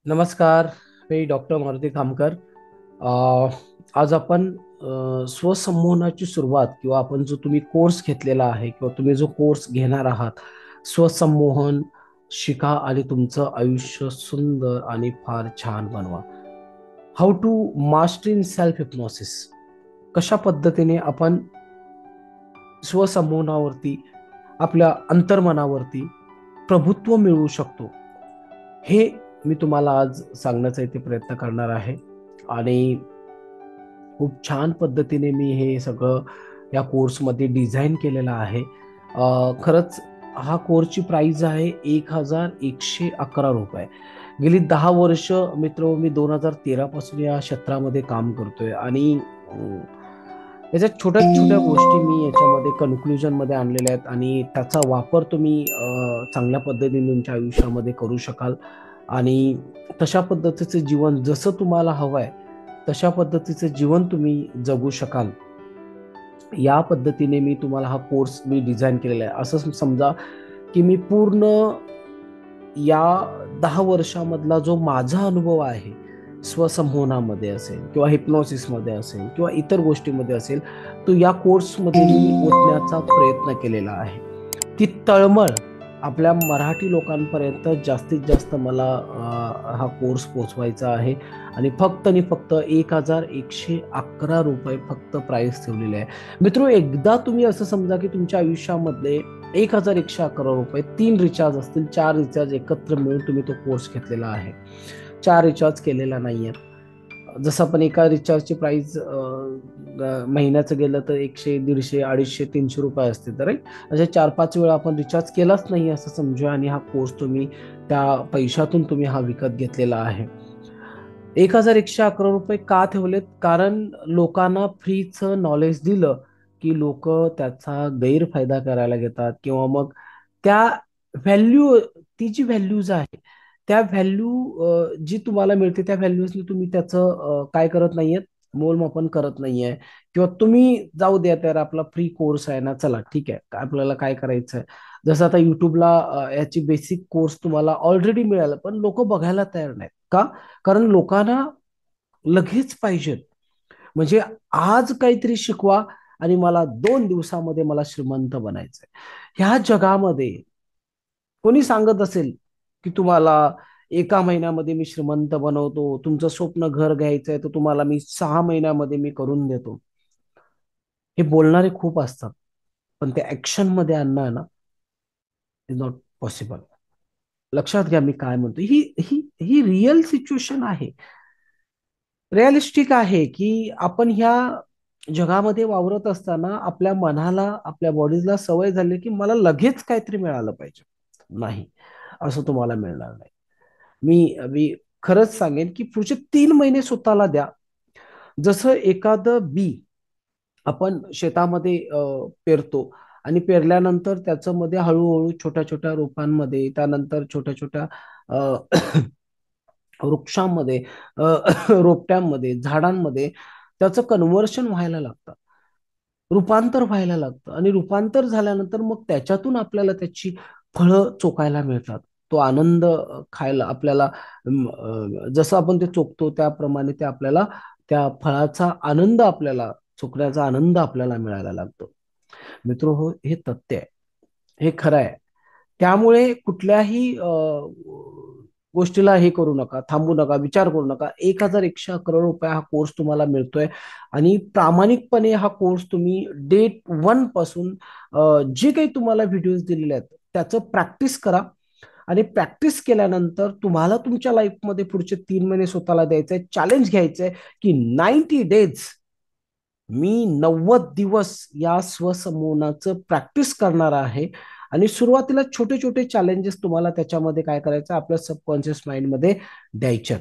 नमस्कार. मी डॉक्टर मारुती खामकर. अ, आज आपण स्वसंमोहनाची सुरुवात किंवा आपण जो तुम्ही कोर्स घेतलेला आहे किंवा तुम्ही जो कोर्स घेणार आहात, स्वसंमोहन शिका आणि तुमचं आयुष्य सुंदर आणि फार छान बनवा. How to master in self hypnosis. कशा पद्धतीने आपण स्वसंमोहनावरती, आपल्या अंतर्मनावरती प्रभुत्व मिळवू शकतो, हे मी तुम्हाला आज सांगण्याचा इथे प्रयत्न करणार आहे. आणि खूप छान पद्धतीने मी हे सगळं या कोर्समध्ये डिझाईन केलेलं आहे. खरंच हा कोर्सची प्राइस आहे ₹1111. गेली 10 वर्ष मित्र मी 2013 पासून या क्षेत्रामध्ये काम करतोय आणि याच्यात छोट्या छोट्या गोष्टी मी याच्यामध्ये कन्क्लुजन मध्ये आणलेल्या आहेत आणि त्याचा वापर तुम्ही चांगल्या पद्धतीने तुमच्या आयुष्यामध्ये करू शकाल आणि तशा पद्धतीचं जीवन जसं तुम्हाला हवंय तशा पद्धतीचं जीवन तुम्ही जगू शकाल. या पद्धतीने मी तुम्हाला हा कोर्स मी डिझाईन केलेला आहे. असं समजा की मी पूर्ण या 10 वर्षामधला जो माझा अनुभव आहे, स्वसंमोहनामध्ये असेल किंवा हिप्नॉसिसमध्ये असेल किंवा इतर गोष्टीमध्ये असेल, तो या कोर्समध्ये मी ओतण्याचा प्रयत्न केलेला आहे. ती तळमळ आपल्या मराठी लोकांपर्यंत जास्तीत जास्त मला हा कोर्स पोचवायचा आहे आणि फक्त आणि फक्त ₹1111 फक्त प्राइस ठेवलेली आहे. मित्र, एकदा तुम्ही असं समजा की तुमच्या आयुष्यामधले ₹1111 3 रिचार्ज असतील, 4 रिचार्ज एकत्र मिळून तुम्ही तो कोर्स घेतलेला आहे. 4 रिचार्ज केलेला नाहीये. जसं आपण एका रिचार्जची प्राइस महिन्याचं गेलं तर 100, 150, 250, ₹300 असते. तर अशा 4-5 वेळा आपण रिचार्ज केलाच नाही असं समजूया आणि हा कोर्स तुम्ही त्या पैशातून तुम्ही हा विकत घेतलेला आहे. ₹1111 का ठेवलेत? कारण लोकांना फ्रीचं नॉलेज दिलं की लोक त्याचा गैरफायदा करायला घेतात किंवा मग त्या व्हॅल्यू, ती जी व्हॅल्यूज आहे त्या व्हॅल्यू जी तुम्हाला मिळते त्या व्हॅल्यूजनी तुम्ही त्याचं काय करत नाहीयेत, मोलमापन करत नाहीये किंवा तुम्ही जाऊ द्या तर आपला फ्री कोर्स आहे ना, चला ठीक आहे, आपल्याला काय करायचंय. जसं आता युट्यूबला याची बेसिक कोर्स तुम्हाला ऑलरेडी मिळाला पण लोक बघायला तयार नाहीत का? कारण लोकांना लगेच पाहिजेत. म्हणजे आज काहीतरी शिकवा आणि मला 2 दिवसामध्ये मला श्रीमंत बनायचंय. ह्या जगामध्ये कोणी सांगत असेल की तुम्हाला एका महिन्यामध्ये मी श्रीमंत बनवतो, तुमचं स्वप्न घर घ्यायचंय तर तुम्हाला मी 6 महिन्यामध्ये मी करून देतो. हे बोलणारे खूप असतात पण ते ऍक्शन मध्ये आणणं आहे ना, इज नॉट पॉसिबल. लक्षात घ्या मी काय म्हणतो. ही ही ही रिअल सिच्युएशन आहे. रिअलिस्टिक आहे की आपण ह्या जगामध्ये वावरत असताना आपल्या मनाला, आपल्या बॉडीला सवय झाली की मला लगेच काहीतरी मिळालं पाहिजे. नाही, असं तुम्हाला मिळणार नाही. मी मी खरंच सांगेन की पुढचे 3 महिने स्वतःला द्या. जसं एखादं बी आपण शेतामध्ये पेरतो आणि पेरल्यानंतर त्याच्यामध्ये हळूहळू छोट्या छोट्या रोपांमध्ये, त्यानंतर छोट्या छोट्या वृक्षांमध्ये, अ, रोपट्यांमध्ये, झाडांमध्ये त्याचं कन्व्हर्शन व्हायला लागतं, रूपांतर व्हायला लागतं आणि रूपांतर झाल्यानंतर मग त्याच्यातून आपल्याला त्याची फळं चोकायला मिळतात. तो आनंद खायला आपल्याला जसं आपण ते चोखतो त्याप्रमाणे ते आपल्याला त्या फळाचा आनंद, आपल्याला चोखण्याचा आनंद आपल्याला मिळायला लागतो. मित्र हो, हे तथ्य आहे, हे खरं आहे. त्यामुळे कुठल्याही गोष्टीला हे करू नका, थांबू नका, विचार करू नका. ₹1111 हा कोर्स तुम्हाला मिळतोय आणि प्रामाणिकपणे हा कोर्स तुम्ही डेट 1 पासून जे काही तुम्हाला व्हिडिओज दिलेले आहेत त्याचं प्रॅक्टिस करा आणि प्रॅक्टिस केल्यानंतर तुम्हाला तुमच्या लाईफमध्ये पुढचे 3 महिने स्वतःला द्यायचंय, चॅलेंज घ्यायचंय की 90 डेज मी 90 दिवस या स्वसंमोहनाचं प्रॅक्टिस करणार आहे. आणि सुरुवातीला छोटे छोटे चॅलेंजेस तुम्हाला त्याच्यामध्ये काय करायचं, आपल्या सबकॉन्शियस माइंडमध्ये द्यायच्यात.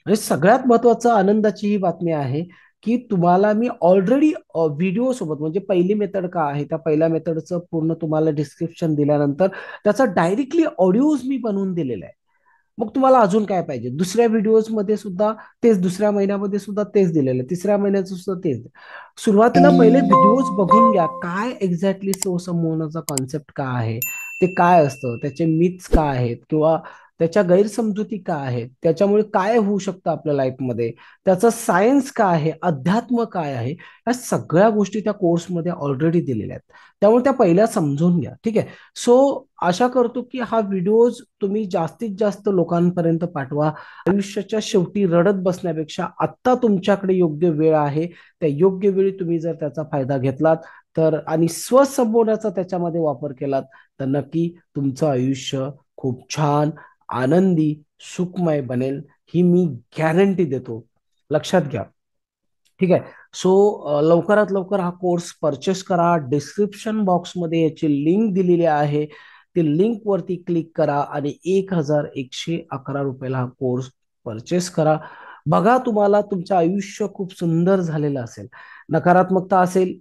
आणि सगळ्यात महत्वाचं आनंदाची ही बातमी आहे की तुम्हाला मी ऑलरेडी व्हिडिओ सोबत, म्हणजे पहिली मेथड का आहे त्या पहिल्या मेथडचं पूर्ण तुम्हाला डिस्क्रिप्शन दिल्यानंतर त्याचा डायरेक्टली ऑडिओज मी बनवून दिलेला आहे. मग तुम्हाला अजून काय पाहिजे? दुसऱ्या व्हिडिओजमध्ये सुद्धा तेच, दुसऱ्या महिन्यामध्ये सुद्धा तेच दिलेलं आहे, तिसऱ्या महिन्याचं सुद्धा तेच. सुरुवातीला पहिले व्हिडिओज बघून घ्या, काय एक्झॅक्टली स्वसंमोहनाचा कॉन्सेप्ट काय आहे, ते काय असतं, त्याचे मिथ्स काय आहेत किंवा त्याच्या गैरसमजुती काय आहेत, त्याच्यामुळे काय होऊ शकतं आपल्या लाईफमध्ये, त्याचं सायन्स काय आहे, अध्यात्म काय आहे, या सगळ्या गोष्टी त्या कोर्समध्ये ऑलरेडी दिलेल्या आहेत. त्यामुळे त्या पहिल्या समजून घ्या. ठीक आहे. सो आशा करतो की हा व्हिडिओज तुम्ही जास्तीत जास्त लोकांपर्यंत पाठवा. आयुष्याच्या शेवटी रडत बसण्यापेक्षा आत्ता तुमच्याकडे योग्य वेळ आहे, त्या योग्य वेळी तुम्ही जर त्याचा फायदा घेतलात तर आणि स्वसंबोधनाचा त्याच्यामध्ये वापर केलात तर नक्की तुमचं आयुष्य खूप छान, आनंदी, सुखमय बनेल, ही मी गॅरंटी देतो. लक्षात घ्या. ठीक आहे. सो लवकरात लवकर हा कोर्स परचेस करा. डिस्क्रिप्शन बॉक्समध्ये याची लिंक दिलेली आहे. ती लिंक वरती क्लिक करा आणि 1111 रुपयाला हा कोर्स परचेस करा. बघा, तुम्हाला तुमचं आयुष्य खूप सुंदर झालेलं असेल. नकारात्मकता असेल,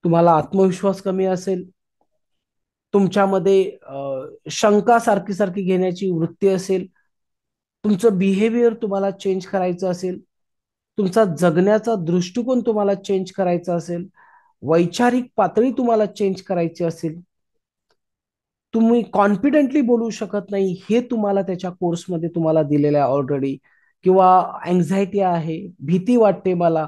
तुम्हाला आत्मविश्वास कमी असेल, तुमच्यामध्ये शंका सारखी सारखी घेण्याची वृत्ती असेल, तुमचं बिहेवियर तुम्हाला चेंज करायचं असेल, तुमचा जगण्याचा दृष्टिकोन तुम्हाला चेंज करायचा असेल, वैचारिक पातळी तुम्हाला चेंज करायची असेल, तुम्ही कॉन्फिडेंटली बोलू शकत नाही, हे तुम्हाला त्याच्या कोर्समध्ये तुम्हाला दिलेलं आहे ऑलरेडी, किंवा अँझायटी आहे, भीती वाटते मला,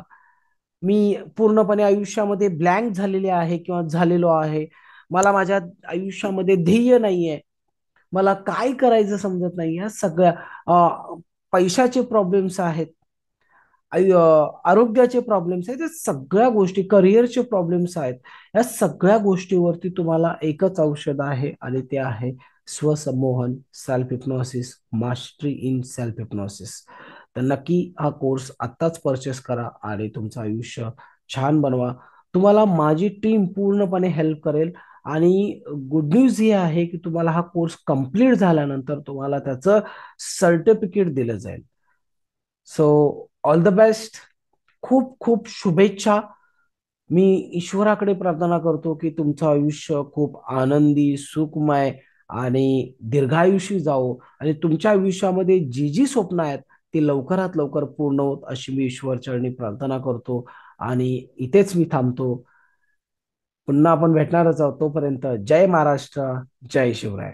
मी पूर्णपणे आयुष्यामध्ये ब्लँक झालेले आहे किंवा झालेलो आहे, मला माझ्या आयुष्यामध्ये ध्येय नाहीये, मला काय करायचं समजत नाही, या सगळ्या पैशाचे प्रॉब्लेम्स आहेत, आरोग्याचे प्रॉब्लेम्स आहेत, या सगळ्या गोष्टी, करिअरचे प्रॉब्लेम्स आहेत, या सगळ्या गोष्टीवरती तुम्हाला एकच औषध आहे आणि ते आहे स्वसंमोहन, self hypnosis, mastery in self hypnosis. तर नक्की हा कोर्स आत्ताच परचेस करा आणि तुमचं आयुष्य छान बनवा. तुम्हाला माझी टीम पूर्णपणे हेल्प करेल. आणि गुड न्यूज ही आहे की तुम्हाला हा कोर्स कंप्लीट झाल्यानंतर तुम्हाला त्याचं सर्टिफिकेट दिलं जाईल. So all the best. खूप खूप शुभेच्छा. मी ईश्वराकडे प्रार्थना करतो की तुमचं आयुष्य खूप आनंदी, सुखमय आणि दीर्घायुषी जावो आणि तुमच्या आयुष्यामध्ये जी जी स्वप्न आहेत ती लवकरात लवकर पूर्ण होत अशी मी ईश्वरचरणी प्रार्थना करतो. आणि इथेच मी थांबतो. पुन्हा आपण भेटणारच आहोत. तोपर्यंत जय महाराष्ट्र, जय शिवराय.